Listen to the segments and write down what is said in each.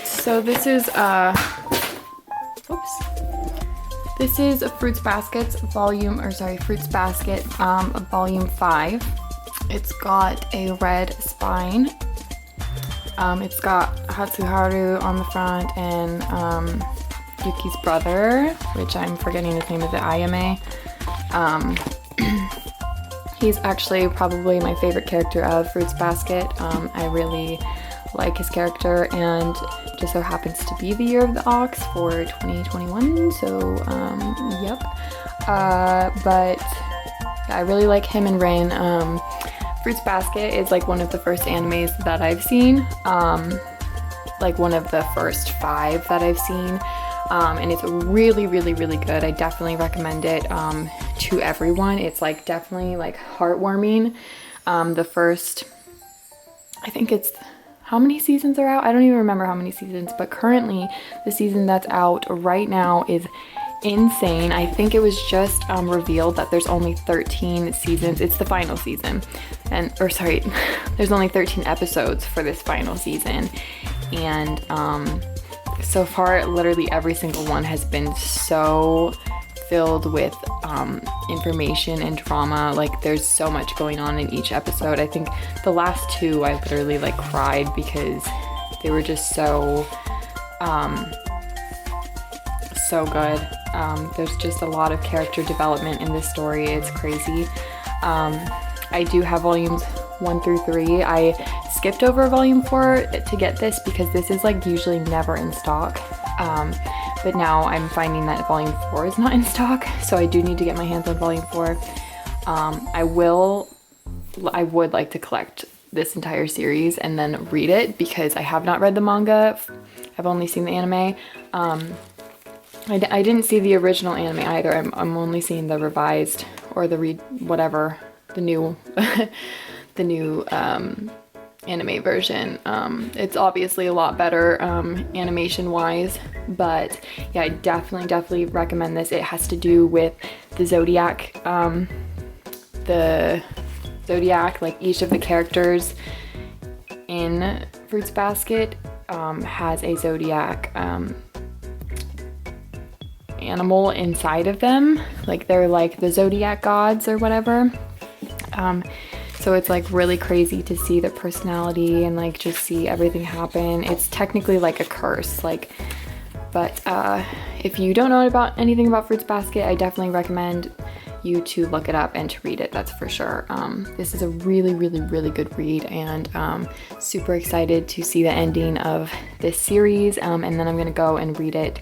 So this is this is Fruits Basket volume 5. It's got a red spine. It's got Hatsuharu on the front and Yuki's brother, which I'm forgetting his name, is it Ayame? He's actually probably my favorite character of Fruits Basket. I really like his character, and just so happens to be the year of the ox for 2021, so yep. But yeah, I really like him and Rin. Fruits Basket is like one of the first animes that I've seen, like one of the first 5 that I've seen, and it's really good. I definitely recommend it to everyone. It's like definitely like heartwarming. The first, I think it's, how many seasons are out? I don't even remember how many seasons, but currently the season that's out right now is insane. I think it was just revealed that there's only 13 seasons. It's the final season, there's only 13 episodes for this final season, and so far literally every single one has been so filled with information and drama. Like there's so much going on in each episode. I think the last 2 I literally like cried because they were just so good. There's just a lot of character development in this story. It's crazy. I do have volumes 1 through 3. I skipped over volume 4 to get this because this is like usually never in stock. But now I'm finding that volume 4 is not in stock, so I do need to get my hands on volume 4. I would like to collect this entire series and then read it because I have not read the manga. I've only seen the anime. I didn't see the original anime either. I'm only seeing the revised or the new the new anime version. It's obviously a lot better animation wise, but yeah, I definitely recommend this. It has to do with the zodiac, like each of the characters in Fruits Basket has a zodiac animal inside of them, like they're like the zodiac gods or whatever. So it's like really crazy to see their personality and like just see everything happen. It's technically like a curse, like, but if you don't know about anything about Fruits Basket, I definitely recommend you to look it up and to read it, that's for sure. This is a really good read, and super excited to see the ending of this series, and then I'm gonna go and read it.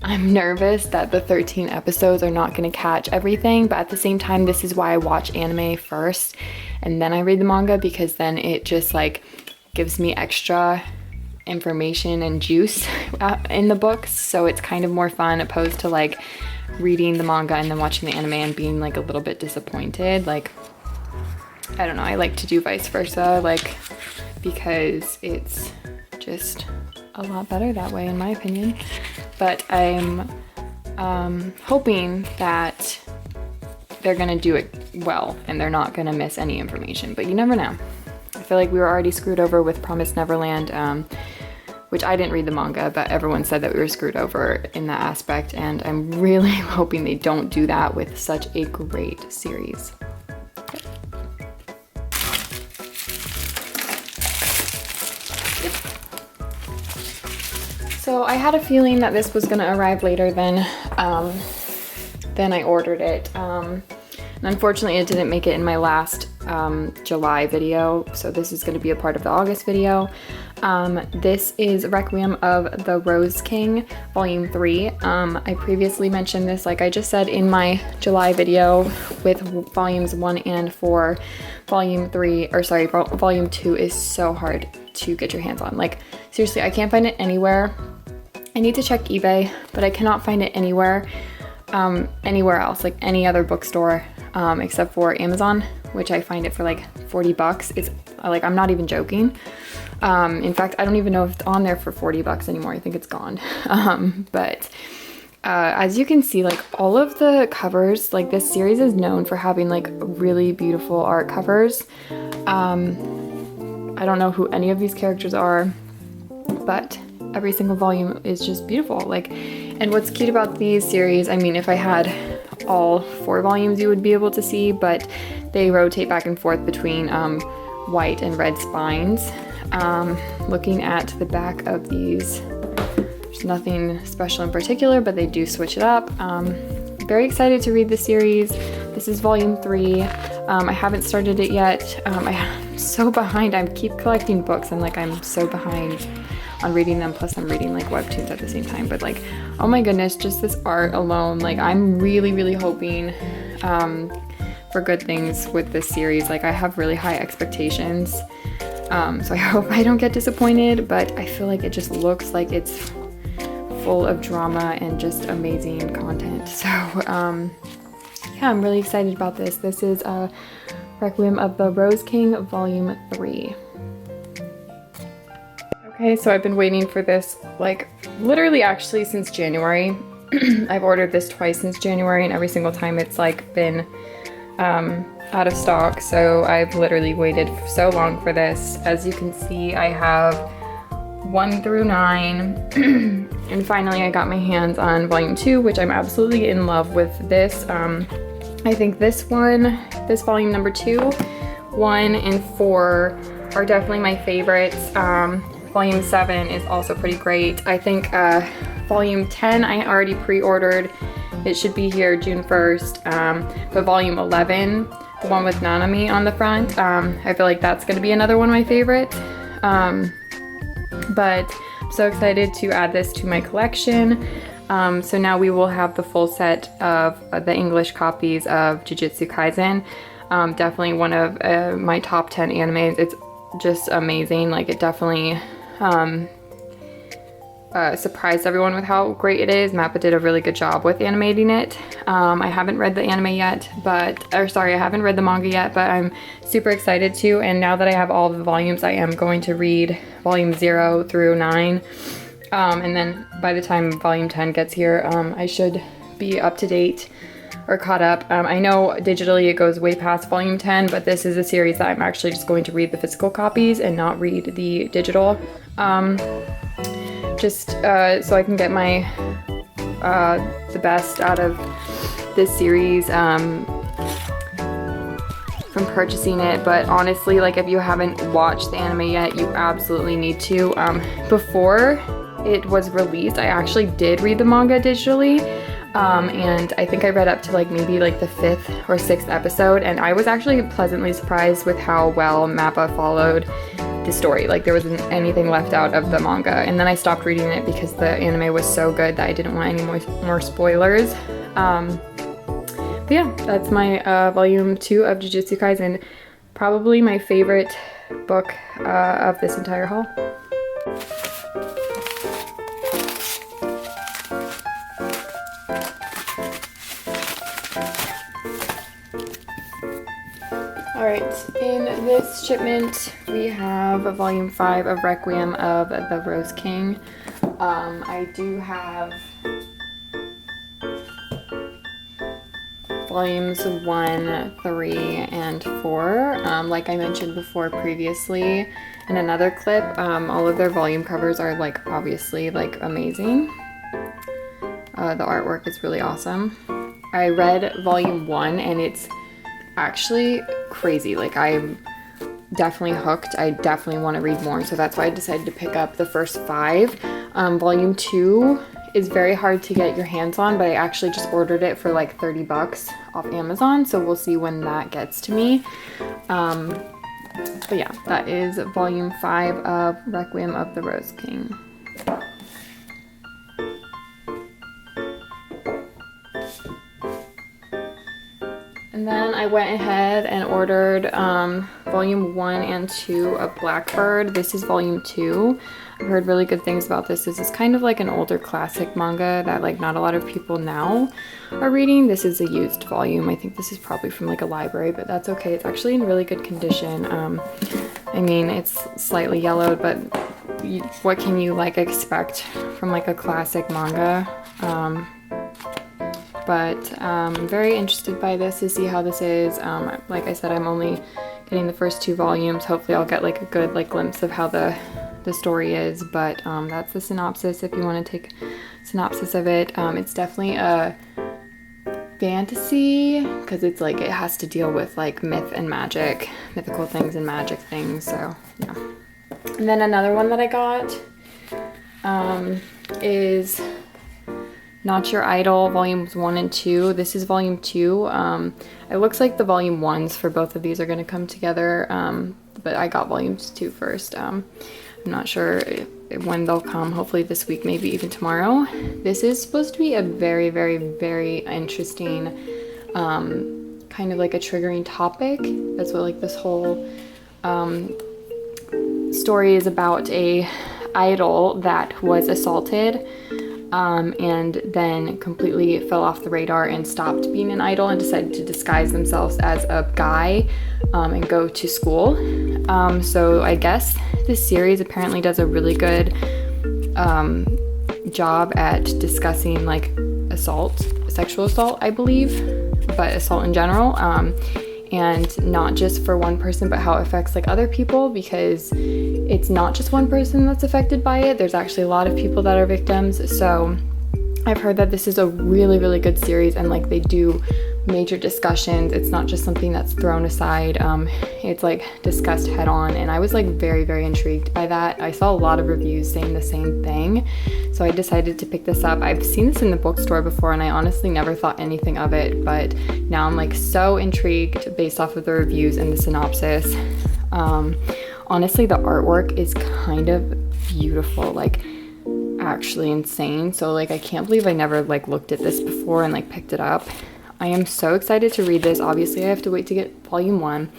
I'm nervous that the 13 episodes are not going to catch everything, but at the same time, this is why I watch anime first and then I read the manga, because then it just like gives me extra information and juice in the books, so it's kind of more fun opposed to like reading the manga and then watching the anime and being like a little bit disappointed. Like, I don't know, I like to do vice versa, like, because it's just a lot better that way in my opinion. But I'm hoping that they're gonna do it well and they're not gonna miss any information, but you never know. I feel like we were already screwed over with Promised Neverland, which I didn't read the manga, but everyone said that we were screwed over in that aspect, and I'm really hoping they don't do that with such a great series. So I had a feeling that this was gonna arrive later than I ordered it. And unfortunately it didn't make it in my last July video, so this is gonna be a part of the August video. This is Requiem of the Rose King, Volume 3. I previously mentioned this, like I just said in my July video, with Volumes 1 and 4. Volume 2 is so hard to get your hands on. Like, seriously, I can't find it anywhere. I need to check eBay, but I cannot find it anywhere else, like any other bookstore, except for Amazon, which I find it for like 40 bucks. It's like, I'm not even joking. In fact, I don't even know if it's on there for 40 bucks anymore. I think it's gone. But as you can see, like all of the covers, like this series is known for having like really beautiful art covers. I don't know who any of these characters are, but every single volume is just beautiful. Like, and what's cute about these series, I mean, if I had all 4 volumes you would be able to see, but they rotate back and forth between white and red spines. Looking at the back of these, there's nothing special in particular, but they do switch it up. Very excited to read the series. This is volume 3. I haven't started it yet. I'm so behind. I keep collecting books and like I'm so behind on reading them, plus I'm reading like webtoons at the same time. But like, oh my goodness, just this art alone, like I'm really hoping for good things with this series. Like I have really high expectations, so I hope I don't get disappointed, but I feel like it just looks like it's full of drama and just amazing content. So yeah, I'm really excited about this. This is Requiem of the Rose King, volume 3. Okay, so I've been waiting for this like literally actually since January. I've ordered this twice since January, and every single time it's like been out of stock. So I've literally waited so long for this. As you can see, I have 1 through 9 and finally I got my hands on volume 2, which I'm absolutely in love with this. I think this volume number 2, 1 and 4 are definitely my favorites. Volume 7 is also pretty great. I think volume 10 I already pre-ordered. It should be here June 1st. But volume 11, the one with Nanami on the front, I feel like that's gonna be another one of my favorites. But I'm so excited to add this to my collection. So now we will have the full set of the English copies of JiuJitsu Kaizen. Definitely one of my top 10 animes. It's just amazing. Like it definitely surprised everyone with how great it is. Mappa did a really good job with animating it. I haven't read the anime yet, I haven't read the manga yet, but I'm super excited to. And now that I have all the volumes, I am going to read volume 0 through 9. And then by the time volume 10 gets here, I should be up to date or caught up. I know digitally it goes way past volume 10, but this is a series that I'm actually just going to read the physical copies and not read the digital. Just so I can get my the best out of this series from purchasing it. But honestly, like if you haven't watched the anime yet, you absolutely need to. Before it was released, I actually did read the manga digitally, and I think I read up to like maybe like the 5th or 6th episode, and I was actually pleasantly surprised with how well Mappa followed the story. Like there wasn't anything left out of the manga, and then I stopped reading it because the anime was so good that I didn't want any more spoilers. But yeah, that's my volume 2 of JiuJitsu Kaizen. Probably my favorite book of this entire haul. Alright, in this shipment we have volume 5 of Requiem of the Rose King. I do have volumes 1, 3, and 4. Like I mentioned before previously in another clip, all of their volume covers are like obviously like amazing. The artwork is really awesome. I read volume 1 and it's actually crazy. Like I'm definitely hooked. I definitely want to read more, so that's why I decided to pick up the first 5. Volume 2 is very hard to get your hands on, but I actually just ordered it for like 30 bucks off Amazon, so we'll see when that gets to me. But yeah, that is volume 5 of Requiem of the Rose King. And then I went ahead and ordered volume 1 and 2 of Blackbird. This is volume 2. I've heard really good things about this. This is kind of like an older classic manga that like not a lot of people now are reading. This is a used volume. I think this is probably from like a library, but that's okay. It's actually in really good condition. I mean, it's slightly yellowed, but what can you like expect from like a classic manga? But I'm very interested by this to see how this is. Like I said, I'm only getting the first 2 volumes. Hopefully I'll get like a good like glimpse of how the the story is, but that's the synopsis if you want to take a synopsis of it. It's definitely a fantasy because it's like it has to deal with like myth and magic, mythical things and magic things, so yeah. And then another one that I got is Not Your Idol volumes 1 and 2. This is volume 2. It looks like the volume 1s for both of these are going to come together, but I got volumes 2 first. I'm not sure when they'll come, hopefully this week, maybe even tomorrow. This is supposed to be a very, very, very interesting, kind of like a triggering topic. That's what like this whole story is about, a idol that was assaulted and then completely fell off the radar and stopped being an idol and decided to disguise themselves as a guy and go to school. So I guess this series apparently does a really good job at discussing like assault, sexual assault, I believe, but assault in general. And not just for one person, but how it affects like other people, because it's not just one person that's affected by it. There's actually a lot of people that are victims. So I've heard that this is a really, really good series, and like they do major discussions. It's not just something that's thrown aside. It's like discussed head on, and I was like very, very intrigued by that. I saw a lot of reviews saying the same thing, so I decided to pick this up. I've seen this in the bookstore before, and I honestly never thought anything of it, but now I'm like so intrigued based off of the reviews and the synopsis. Honestly, the artwork is kind of beautiful, like actually insane. So like I can't believe I never like looked at this before and like picked it up. I am so excited to read this. Obviously I have to wait to get volume 1,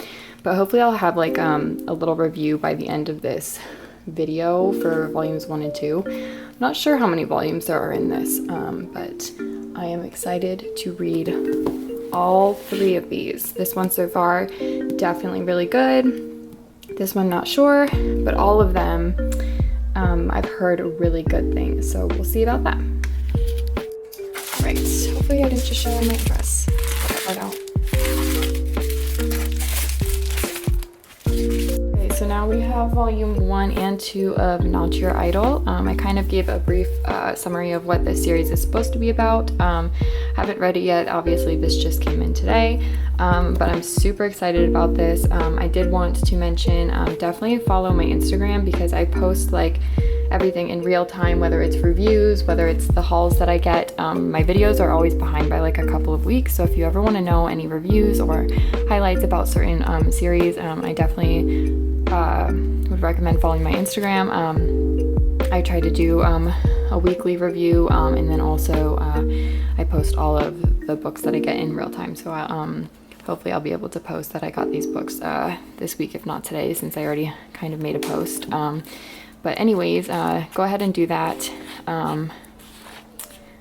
but hopefully I'll have like a little review by the end of this video for volumes 1 and 2. I'm not sure how many volumes there are in this, but I am excited to read all 3 of these. This one so far, definitely really good. This one, not sure, but all of them, I've heard really good things, so we'll see about that. Right, hopefully I didn't just show my dress. Put that out. Okay, so now we have volume 1 and 2 of Not Your Idol. I kind of gave a brief summary of what this series is supposed to be about. Haven't read it yet, obviously this just came in today, but I'm super excited about this. I did want to mention, definitely follow my Instagram, because I post like everything in real time, whether it's reviews, whether it's the hauls that I get. My videos are always behind by like a couple of weeks, so if you ever want to know any reviews or highlights about certain series, I definitely would recommend following my Instagram. I try to do a weekly review, and then also I post all of the books that I get in real time, so hopefully I'll be able to post that I got these books this week, if not today, since I already kind of made a post. But anyways, go ahead and do that.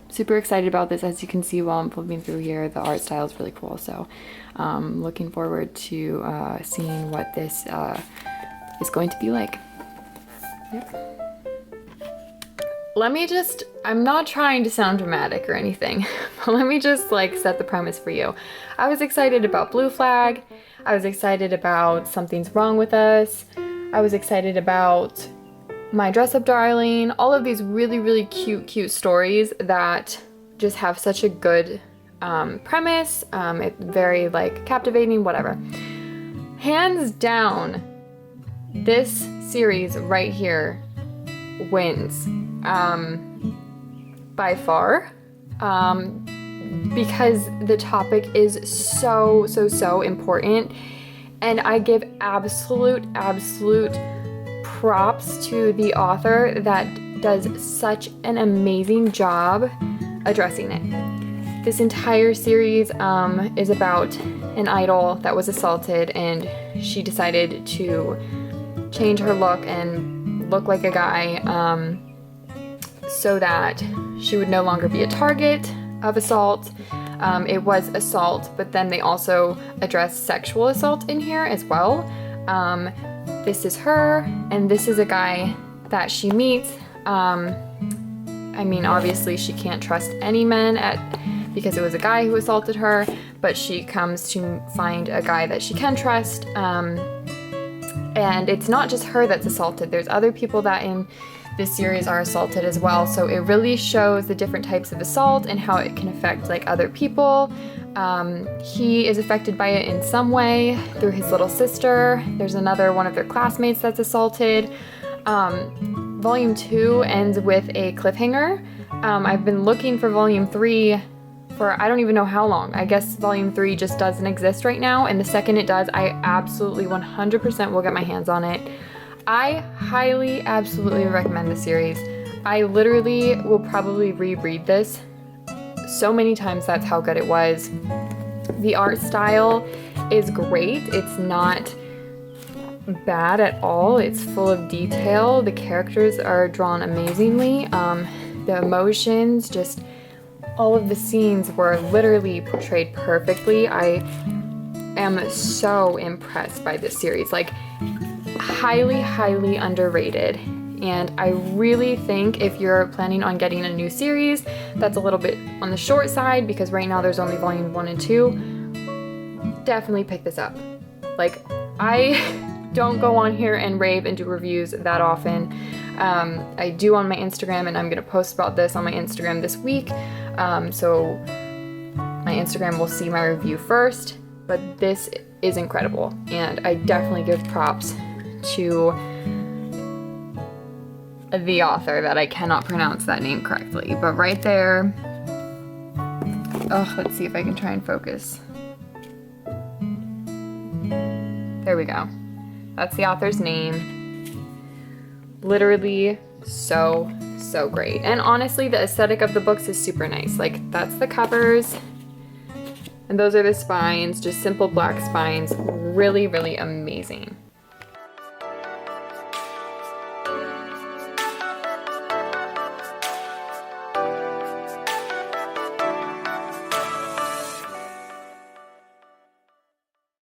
Super excited about this. As you can see while I'm flipping through here, the art style is really cool. So looking forward to seeing what this is going to be like. Yep. I'm not trying to sound dramatic or anything, but let me just like set the premise for you. I was excited about Blue Flag. I was excited about Something's Wrong with Us. I was excited about My Dress Up Darling, all of these really, really cute stories that just have such a good premise. It's very like captivating, whatever. Hands down, this series right here wins by far, because the topic is so important, and I give absolute props to the author that does such an amazing job addressing it. This entire series is about an idol that was assaulted, and she decided to change her look and look like a guy so that she would no longer be a target of assault. It was assault, but then they also address sexual assault in here as well. This is her, and this is a guy that she meets. I mean, obviously she can't trust any men because it was a guy who assaulted her, but she comes to find a guy that she can trust. And it's not just her that's assaulted. There's other people that in this series are assaulted as well. So it really shows the different types of assault and how it can affect like other people. He is affected by it in some way through his little sister. There's another one of their classmates that's assaulted. Volume 2 ends with a cliffhanger. I've been looking for volume 3 for I don't even know how long. I guess volume 3 just doesn't exist right now, and the second it does, I absolutely 100% will get my hands on it. I highly, absolutely recommend the series. I literally will probably reread this so many times. That's how good it was. The art style is great. It's not bad at all. It's full of detail. The characters are drawn amazingly. The emotions, just all of the scenes were literally portrayed perfectly. I am so impressed by this series. Like, highly, highly underrated. And I really think if you're planning on getting a new series that's a little bit on the short side, because right now there's only volume 1 and 2, definitely pick this up. Like, I don't go on here and rave and do reviews that often. I do on my Instagram, and I'm gonna post about this on my Instagram this week. So my Instagram will see my review first, but this is incredible. And I definitely give props to the author that I cannot pronounce that name correctly, but right there, oh, let's see if I can try and focus. There we go. That's the author's name. Literally so great. And honestly, the aesthetic of the books is super nice. Like, that's the covers, and those are the spines, just simple black spines. Really, really amazing.